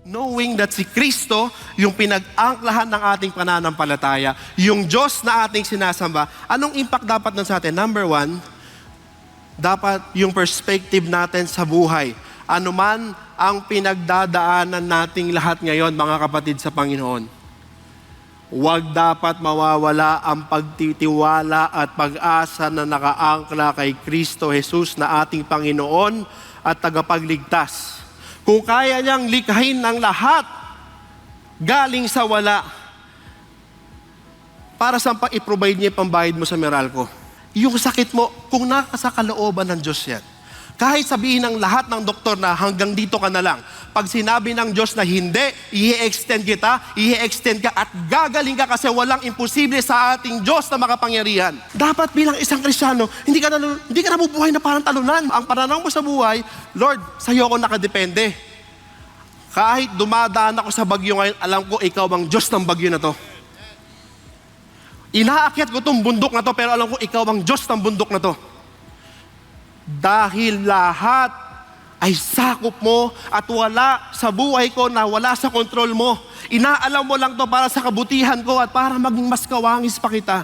Knowing that si Kristo, yung pinag-angklahan ng ating pananampalataya, yung Diyos na ating sinasamba, anong impact dapat nun sa atin? Number one, dapat yung perspective natin sa buhay. Ano man ang pinagdadaanan nating lahat ngayon, mga kapatid sa Panginoon, huwag dapat mawawala ang pagtitiwala at pag-asa na nakaangkla kay Kristo Jesus na ating Panginoon at tagapagligtas. Kung kaya niyang likhain ng lahat galing sa wala, para saan pa i-provide niya yung pambayad mo sa Meralco? Yung sakit mo, kung nasa kalooban ng Diyos yan, kahit sabihin ng lahat ng doktor na hanggang dito ka na lang, pag sinabi ng Diyos na hindi, i-extend kita, i-extend ka at gagaling ka kasi walang imposible sa ating Diyos na makapangyarihan. Dapat bilang isang Kristiyano, hindi ka nabubuhay na parang talunan. Ang pananaw mo sa buhay, Lord, sa'yo ako nakadepende. Kahit dumadaan ako sa bagyo ngayon, alam ko ikaw ang Diyos ng bagyo na to. Inaakyat ko itong bundok na to, pero alam ko ikaw ang Diyos ng bundok na to. Dahil lahat ay sakop mo at wala sa buhay ko na wala sa kontrol mo. Inaalam mo lang to para sa kabutihan ko at para maging mas kawangis pa kita.